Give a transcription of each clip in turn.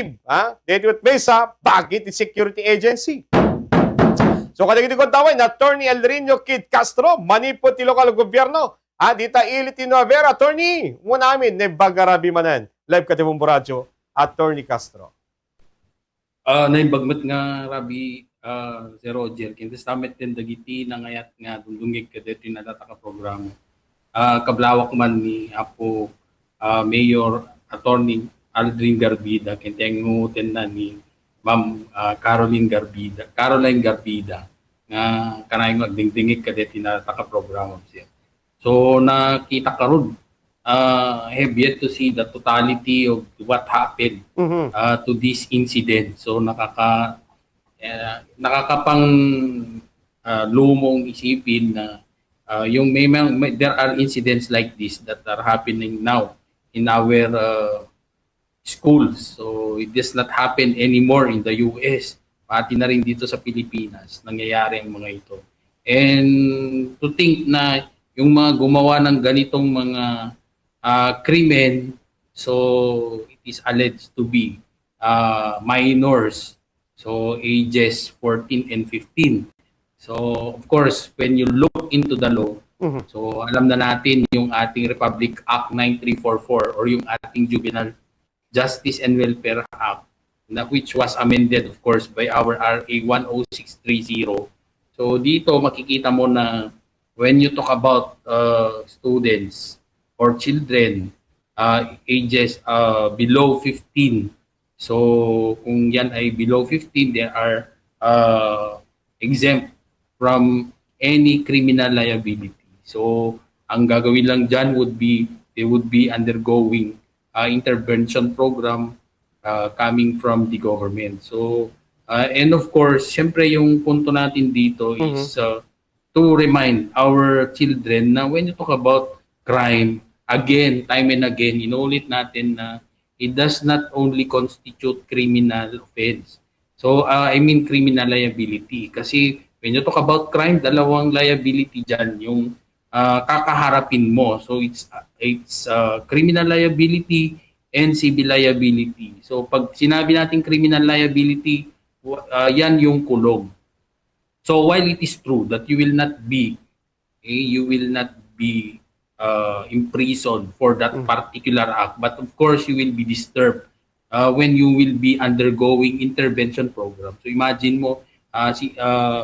BAME, David Mesa, Bagit Security Agency. So kadigdigod tawin, Attorney Elrinio Kid Castro, manipot ti lokal gobyerno. Dita ilit Nuevera, Attorney, muna amin, ne bagarabi manan. Live katibong Buradyo, Attorney Castro. Naimbagmat nga, Rabi, Sir Roger, kintas tamet din dagiti na ngayat nga dundungig ka dito na dataka programa. Kablawak man ni Apo Mayor Attorney Aldrin Garbida, kinteng ngutin na ni Ma'am Caroline Garbida, nga kanay magdingdingig ka dito na dataka programa siya. So nakita karon, have yet to see the totality of what happened to this incident. So nakakapang lumong isipin na yung there are incidents like this that are happening now in our schools. So it does not happen anymore in the US. Pati na rin dito sa Pilipinas, nangyayari ang mga ito. And to think na yung mga gumawa ng ganitong mga krimen, so it is alleged to be minors, so ages 14 and 15. So of course, when you look into the law, so alam na natin yung ating Republic Act 9344 or yung ating Juvenile Justice and Welfare Act, which was amended of course by our RA 10630. So dito makikita mo na when you talk about students or children ages below 15, so kung yan ay below 15, they are exempt from any criminal liability. So ang gagawin lang dyan would be, they would be undergoing intervention program coming from the government. So and of course, syempre yung punto natin dito is to remind our children na when you talk about crime, again, time and again, inulit natin na it does not only constitute criminal offense. So, I mean criminal liability. Kasi when you talk about crime, dalawang liability dyan, yung kakaharapin mo. So, it's criminal liability and civil liability. So, pag sinabi natin criminal liability, yan yung kulong. So while it is true that you will not be imprisoned for that particular act, but of course you will be disturbed when you will be undergoing intervention program. So imagine mo,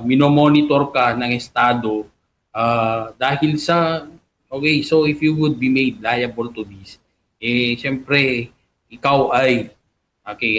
minomonitor ka ng estado dahil sa, okay, so if you would be made liable to this, syempre ikaw ay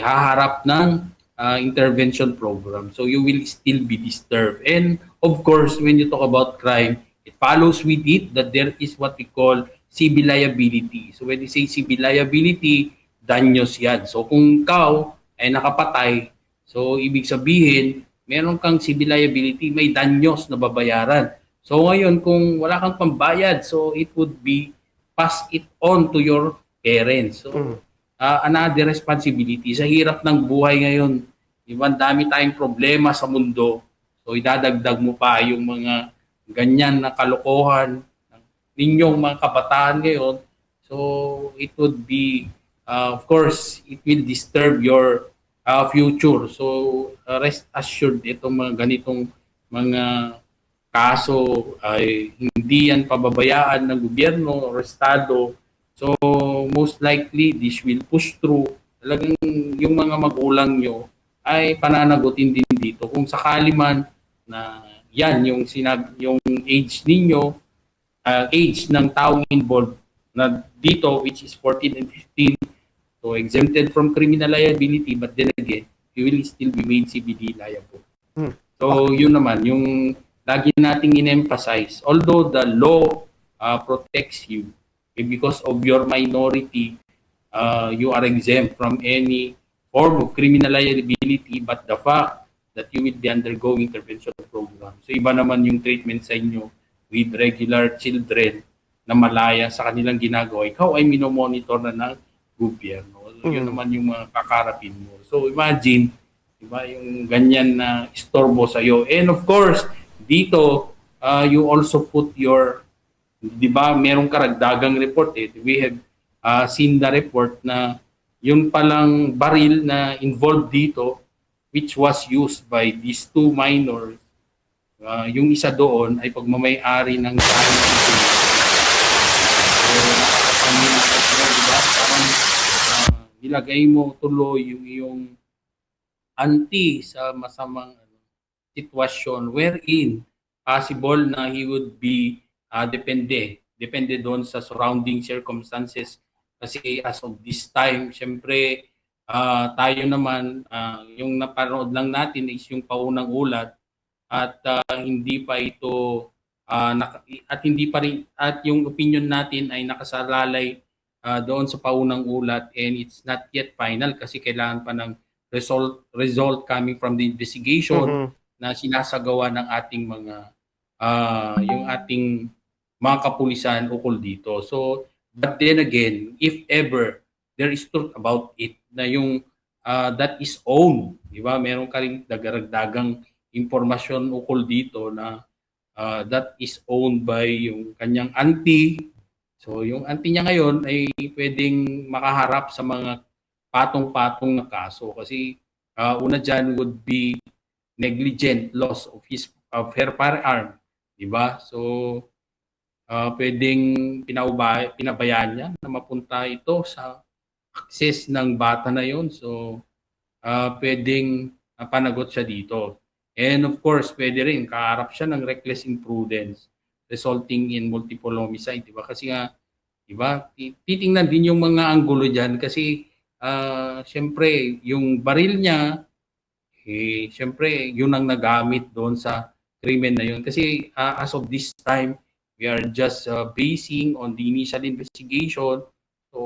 haharap ng intervention program. So you will still be disturbed. And of course, when you talk about crime, it follows with it that there is what we call civil liability. So when you say civil liability, danyos yan. So kung ikaw ay nakapatay, so ibig sabihin, meron kang civil liability, may danyos na babayaran. So ngayon, kung wala kang pambayad, so it would be pass it on to your parents. So another responsibility. Sa hirap ng buhay ngayon, ibang dami tayong problema sa mundo. So idadagdag mo pa yung mga ganyan na kalokohan ng ninyong mga kabataan ngayon. So it would be, of course, it will disturb your future. So rest assured, itong mga ganitong mga kaso ay hindi yan pababayaan ng gobyerno o estado. So, most likely, this will push through. Talagang yung mga magulang nyo ay pananagutin din dito. Kung sakali man na yan, yung age ninyo, age ng taong involved na dito, which is 14 and 15, so exempted from criminal liability, but then again, you will still be made civilly liable. So, yun naman, yung lagi nating in-emphasize, although the law protects you, because of your minority, you are exempt from any form of criminal liability, but the fact that you will be undergoing intervention program. So iba naman yung treatment sa inyo with regular children na malaya sa kanilang ginagawa. Ikaw ay minomonitor na ng gobyerno. Yun naman yung mga kakarapin mo. So imagine, diba, yung ganyan na istorbo sa iyo. And of course, dito, you also put your, di ba, merong karagdagang report. We have seen the report na yun palang baril na involved dito, which was used by these two minors, yung isa doon ay pagmamay-ari ng China. So, nakakapanilakas mo, diba? Parang nilagay mo tuloy yung iyong anti sa masamang sitwasyon wherein possible na he would be depende doon sa surrounding circumstances kasi as of this time syempre tayo naman yung napanood lang natin is yung paunang ulat at hindi pa ito at hindi pa rin at yung opinion natin ay nakasalalay doon sa paunang ulat and it's not yet final kasi kailangan pa ng result coming from the investigation na sinasagawa ng ating mga yung ating mga kapulisan ukol dito. So, but then again, if ever there is truth about it na yung that is owned, di ba? Meron ka rin dagaragdagang impormasyon ukol dito na that is owned by yung kanyang auntie. So, yung auntie niya ngayon ay pwedeng makaharap sa mga patong-patong na kaso kasi una dyan would be negligent loss of her firearm, di ba? So pwedeng pinabayaan niya na mapunta ito sa access ng bata na yon. So pwedeng panagot siya dito. And of course, pwede rin kaharap siya ng reckless imprudence resulting in multiple homicide, di ba? Kasi nga, di ba, titingnan din yung mga anggulo diyan kasi siyempre, yung baril niya, siyempre, yun ang nagamit doon sa krimen na yun. Kasi as of this time, we are just basing on the initial investigation. So,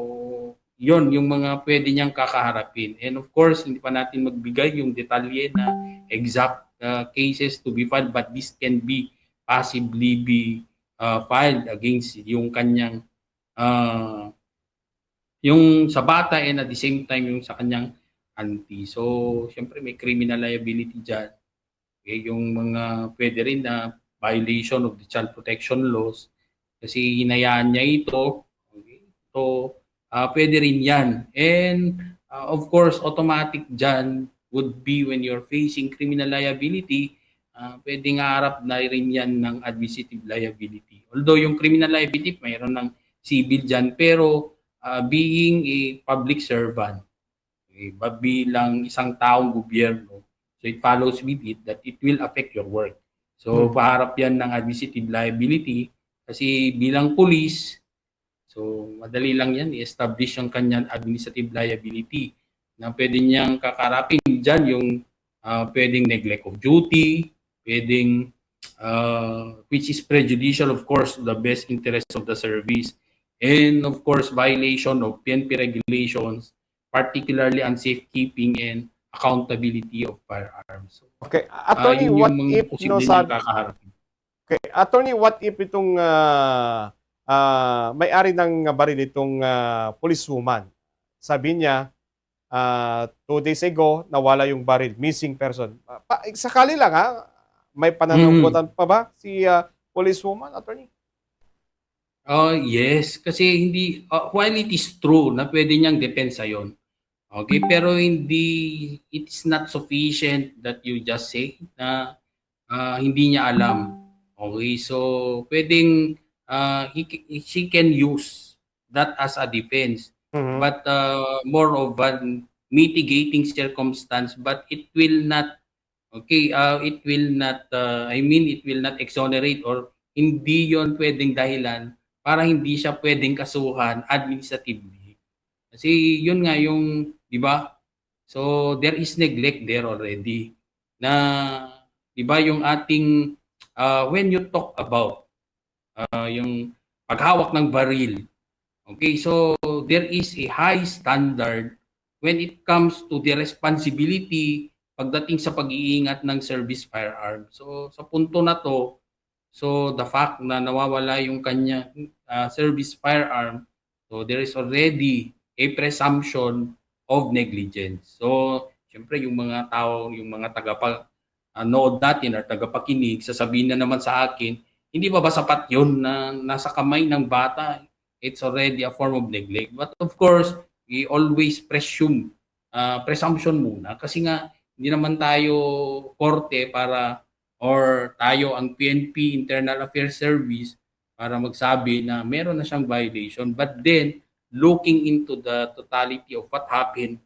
yun, yung mga pwede niyang kakaharapin. And of course, hindi pa natin magbigay yung detalye na exact cases to be filed, but this can be possibly be filed against yung kanyang yung sa bata and at the same time yung sa kanyang auntie. So, syempre may criminal liability dyan. Okay, yung mga pwede rin na violation of the child protection laws kasi hinayaan niya ito. Okay? So, pwede rin yan. And of course, automatic dyan would be when you're facing criminal liability, pwedeng harap na rin yan ng administrative liability. Although yung criminal liability, mayroon ng civil dyan, pero being a public servant, bilang isang taong gobyerno, so it follows with it that it will affect your work. So paharap yan ng administrative liability kasi bilang police, so madali lang yan i-establish yung kanyang administrative liability na pwede niyang kakarapin dyan yung pwedeng neglect of duty, pwedeng which is prejudicial of course to the best interest of the service, and of course violation of PNP regulations, particularly on safekeeping and accountability of firearms. So, okay, attorney, what if no okay, attorney, what if itong may-ari ng baril itong policewoman, sabi niya 2 days ago nawala yung baril, missing person. Sakali lang may pananagutan pa ba si policewoman, attorney? Yes, kasi hindi while it is true na pwede niyang depensa yon. Okay, pero hindi, it's not sufficient that you just say na hindi niya alam. Okay, so pwedeng she can use that as a defense, but more of an mitigating circumstance, but it will not, it will not, it will not exonerate or hindi yon pwedeng dahilan para hindi siya pwedeng kasuhan administratively. Kasi yun nga yung, di ba? So there is neglect there already. Na, di ba, yung ating, when you talk about yung paghawak ng baril, okay, so there is a high standard when it comes to the responsibility pagdating sa pag-iingat ng service firearm. So sa punto na to, so the fact na nawawala yung kanya service firearm, so there is already a presumption of negligence. So, syempre yung mga tao, yung mga tagapanood natin or tagapakinig, sasabihin na naman sa akin, hindi ba sapat yun na nasa kamay ng bata? It's already a form of neglect. But of course, we always presumption muna kasi nga hindi naman tayo korte para or tayo ang PNP Internal Affairs Service para magsabi na meron na siyang violation. But then, looking into the totality of what happened,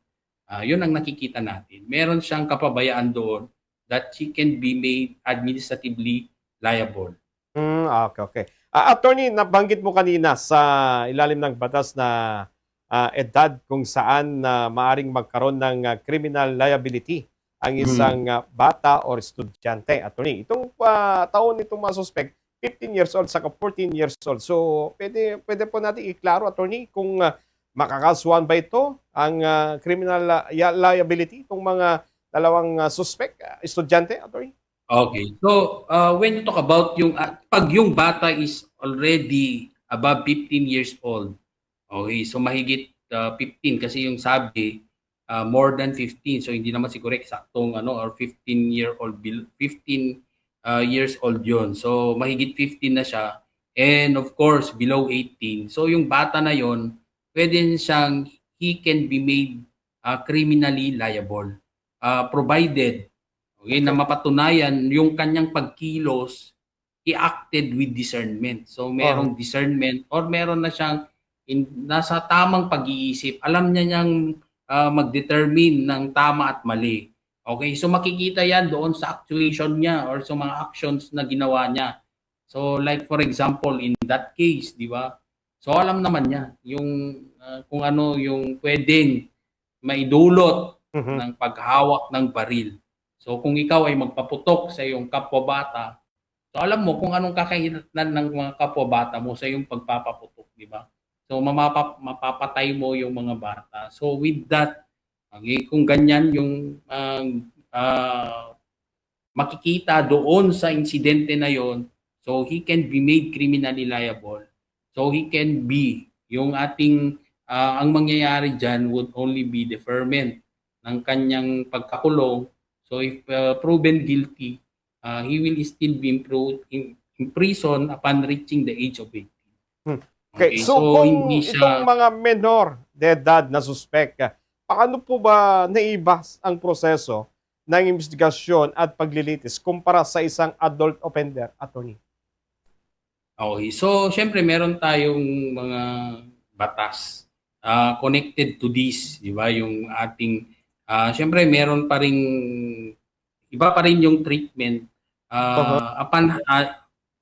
yun ang nakikita natin. Meron siyang kapabayaan doon that she can be made administratively liable. Okay. Attorney, nabanggit mo kanina sa ilalim ng batas na edad kung saan maaring magkaroon ng criminal liability ang isang bata or estudyante. Attorney, itong taon nitong mga suspect, 15 years old saka 14 years old. So, pwede po natin iklaro, Attorney, kung makakasuhan ba ito ang criminal liability itong mga dalawang suspect, estudyante, Attorney? Okay. So, when you talk about yung pag yung bata is already above 15 years old, okay, so mahigit 15 kasi yung sabi more than 15. So hindi naman siguro eksaktong or 15 years old 'yon. So mahigit 15 na siya and of course below 18. So yung bata na 'yon, pwede siyang he can be made criminally liable provided na mapatunayan yung kanyang pagkilos, he acted with discernment. So merong discernment or meron na siyang nasa tamang pag-iisip. Alam niya niyang mag-determine ng tama at mali. Okay, so makikita yan doon sa actuation niya or sa mga actions na ginawa niya. So like for example, in that case, di ba? So alam naman niya yung kung ano yung pwedeng maidulot ng paghawak ng baril. So kung ikaw ay magpaputok sa iyong kapwa-bata, so alam mo kung anong kakahinatnan ng mga kapwa-bata mo sa iyong pagpapaputok, di ba? So mapapatay mo yung mga bata. So with that, okay, kung ganyan yung makikita doon sa insidente na yon, so he can be made criminally liable. So he can be yung ating ang mangyayari diyan would only be deferment ng kanyang pagkakulong. So if proven guilty, he will still be imprisoned upon reaching the age of 18. Okay, so kung hindi siya itong mga menor de edad na suspect, paano po ba naiba ang proseso ng investigasyon at paglilitis kumpara sa isang adult offender, Attorney? Okay, so syempre meron tayong mga batas connected to this, di ba? Yung ating syempre meron pa ring iba pa rin yung treatment upon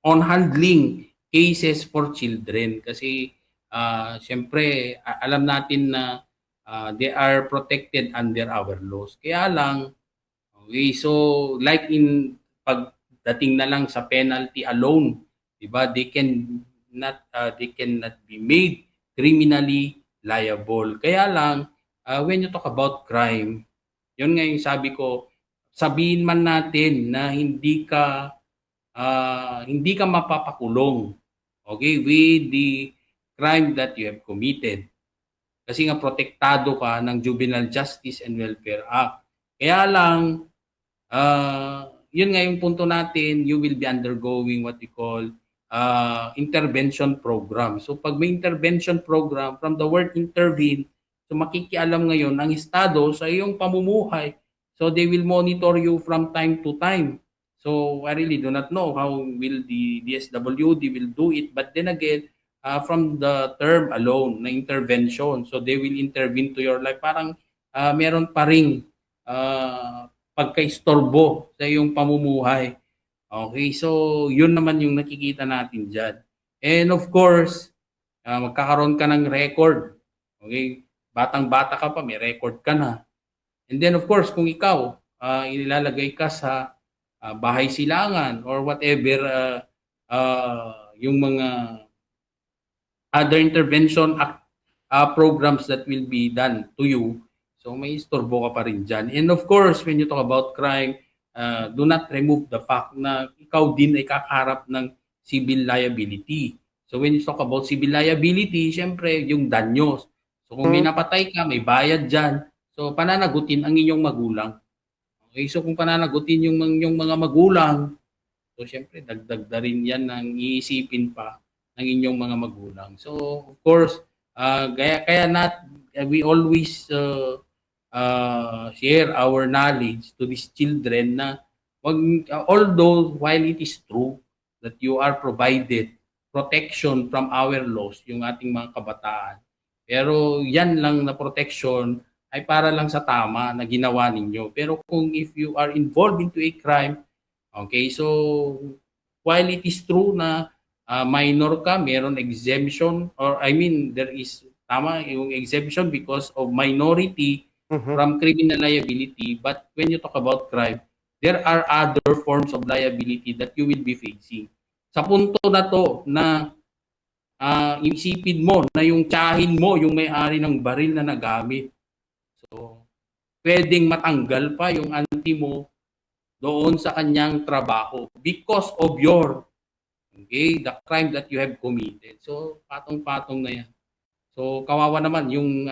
on handling cases for children kasi syempre alam natin na they are protected under our laws. Kaya lang okay, so like in pagdating na lang sa penalty alone, 'di ba? They cannot be made criminally liable. Kaya lang when you talk about crime, yun nga yung sabi ko, sabihin man natin na hindi ka mapapakulong, okay, with the crime that you have committed. Kasi nga protektado ka ng Juvenile Justice and Welfare Act. Kaya lang, yun nga yung punto natin, you will be undergoing what we call intervention program. So pag may intervention program, from the word intervene, so makikialam ngayon ang Estado sa iyong pamumuhay. So they will monitor you from time to time. So I really do not know how will the DSWD will do it. But then again, from the term alone na intervention, so they will intervene to your life. Parang meron pa ring pagka-istorbo sa iyong pamumuhay. Okay, so yun naman yung nakikita natin dyan. And of course, magkakaroon ka ng record. Okay, batang-bata ka pa, may record ka na. And then of course, kung ikaw, inilalagay ka sa bahay silangan or whatever yung mga other intervention programs that will be done to you, so may istorbo ka pa rin dyan. And of course, when you talk about crime, do not remove the fact na ikaw din ay kakaharap ng civil liability. So when you talk about civil liability, syempre yung danyos. So kung may napatay ka, may bayad dyan. So pananagutin ang inyong magulang. Okay, so kung pananagutin yung mga magulang, so syempre dagdag na rin yan ng iisipin pa ng inyong mga magulang. So of course, we always share our knowledge to these children na although while it is true that you are provided protection from our laws, yung ating mga kabataan, pero yan lang na protection ay para lang sa tama na ginawa ninyo. Pero kung if you are involved into a crime, okay, so while it is true na minor ka, meron exemption, or I mean, there is, tama, yung exemption because of minority from criminal liability. But when you talk about crime, there are other forms of liability that you will be facing. Sa punto na to na isipin mo na yung tiyahin mo, yung may-ari ng baril na nagamit. So, pwedeng matanggal pa yung auntie mo doon sa kanyang trabaho because of your the crime that you have committed. So, patong-patong na yan. So, kawawa naman yung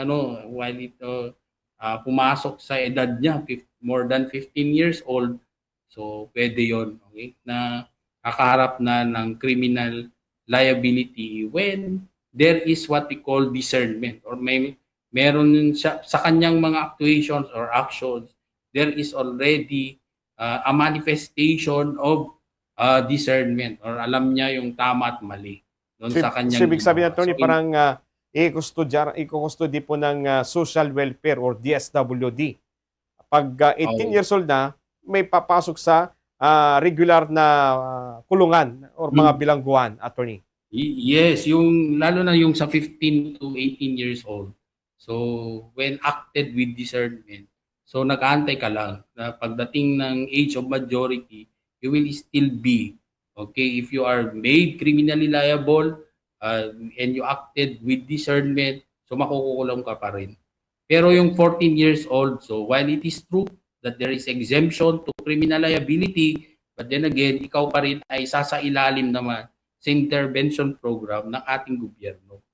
while ito pumasok sa edad niya, more than 15 years old, so pwede yon, okay, na kakaharap na ng criminal liability when there is what we call discernment, or meron siya, sa kanyang mga actuations or actions, there is already a manifestation of discernment, or alam niya yung tama at mali doon sa kanyang ibig sabihin, attorney, so, parang i-custody po ng social welfare or DSWD. Pag 18 years old na, may papasok sa regular na kulungan or mga bilangguan, attorney. Yes, yung lalo na yung sa 15 to 18 years old. So, when acted with discernment, so nag-aantay ka lang na pagdating ng age of majority, you will still be, okay, if you are made criminally liable and you acted with discernment, so makukulong ka pa rin. Pero yung 14 years old, so while it is true that there is exemption to criminal liability, but then again, ikaw pa rin ay sasailalim naman sa intervention program ng ating gobyerno.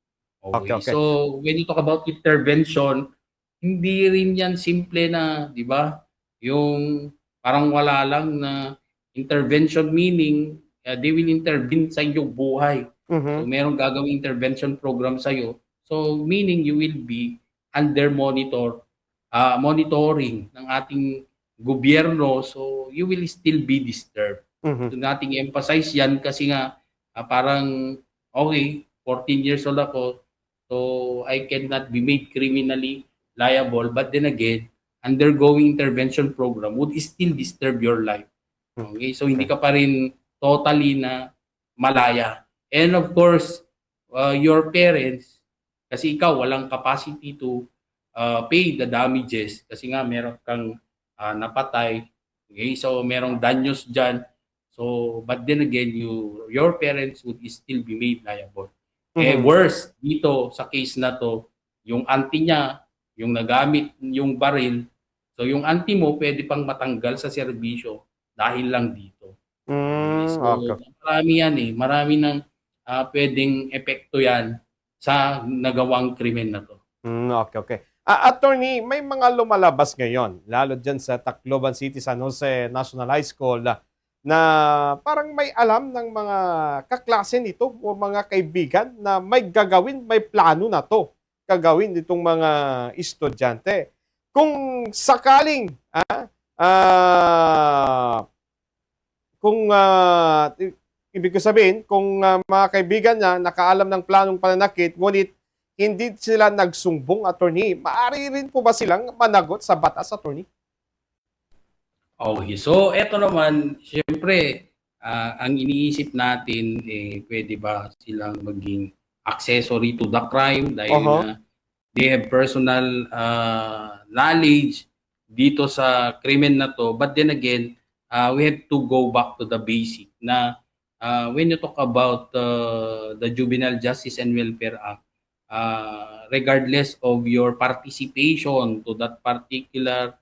Okay. So, when you talk about intervention, hindi rin yan simple na, di ba, yung parang wala lang na intervention, meaning they will intervene sa iyong buhay. So, merong gagawing intervention program sa iyo. So, meaning you will be under monitoring ng ating gobyerno. So, you will still be disturbed. So, nating emphasize yan kasi nga parang, okay, 14 years old ako, so I cannot be made criminally liable. But then again, undergoing intervention program would still disturb your life. Okay, so hindi ka pa rin totally na malaya. And of course, your parents, kasi ikaw walang capacity to pay the damages kasi nga meron kang napatay. Okay, so merong danyos dyan. So, but then again, your parents would still be made liable. Worse, dito sa case na to, yung auntie niya, yung nagamit yung baril, so yung auntie mo pwede pang matanggal sa serbisyo dahil lang dito. So, marami yan marami nang pwedeng epekto yan sa nagawang krimen na to. Okay. Attorney, may mga lumalabas ngayon, lalo dyan sa Tacloban City, San Jose National High School, na parang may alam ng mga kaklase nito o mga kaibigan na may gagawin, may plano na to gagawin nitong mga estudyante. Kung sakaling ibig ko sabihin, kung mga kaibigan niya nakaalam ng planong pananakit, ngunit hindi sila nagsumbong, attorney, maaari rin po ba silang managot sa batas, attorney? Okay, so eto naman, syempre, ang iniisip natin, pwede ba silang maging accessory to the crime dahil na they have personal knowledge dito sa krimen na to. But then again, we have to go back to the basic na when you talk about the Juvenile Justice and Welfare Act, regardless of your participation to that particular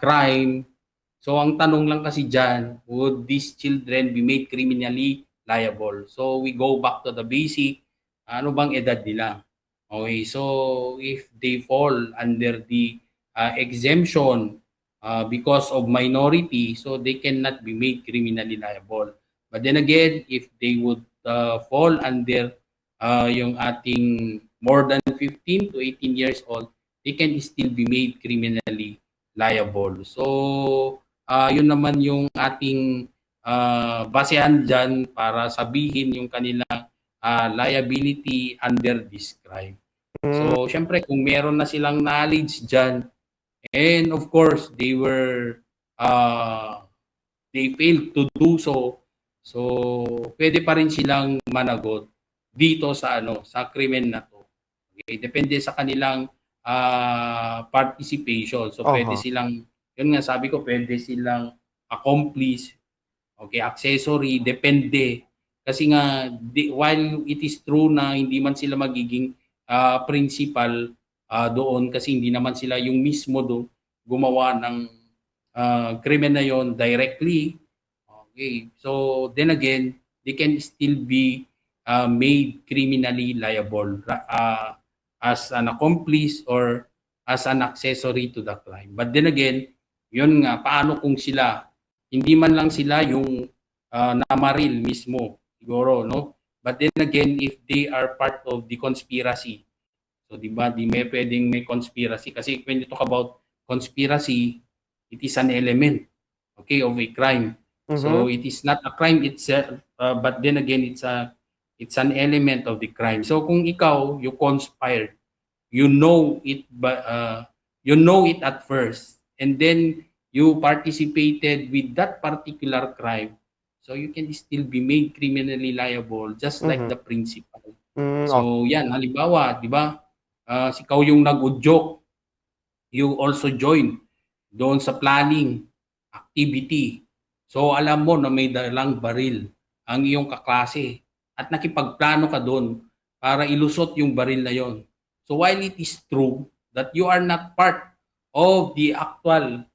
crime, so ang tanong lang kasi dyan, would these children be made criminally liable? So we go back to the basic, ano bang edad nila? Okay, so if they fall under the exemption because of minority, so they cannot be made criminally liable. But then again, if they would fall under yung ating more than 15 to 18 years old, they can still be made criminally liable. So, yun naman yung ating basehan dyan para sabihin yung kanilang liability under this crime. So, syempre, kung meron na silang knowledge dyan, and of course, they failed to do so, so pwede pa rin silang managot dito sa krimen na to. Okay? Depende sa kanilang participation. So, pwede silang, yun nga sabi ko, pwede silang accomplice, okay, accessory, depende. Kasi nga, while it is true na hindi man sila magiging principal doon kasi hindi naman sila yung mismo gumawa ng krimen na yon directly. Okay. So, then again, they can still be made criminally liable as an accomplice or as an accessory to the crime. But then again, yun nga, paano kung sila, hindi man lang sila yung namaril mismo, siguro, no? But then again, if they are part of the conspiracy, so di ba, di may pwedeng may conspiracy. Kasi when you talk about conspiracy, it is an element, okay, of a crime. So it is not a crime itself, but then again, it's an element of the crime. So kung ikaw, you conspired, you know it at first, and then you participated with that particular crime, so you can still be made criminally liable just like the principal. So yan, halimbawa, di ba, ikaw yung nag-udyok, you also join doon sa planning activity. So alam mo na may dalang baril ang iyong kaklase at nakipagplano ka doon para ilusot yung baril na yon. So while it is true that you are not part of the actual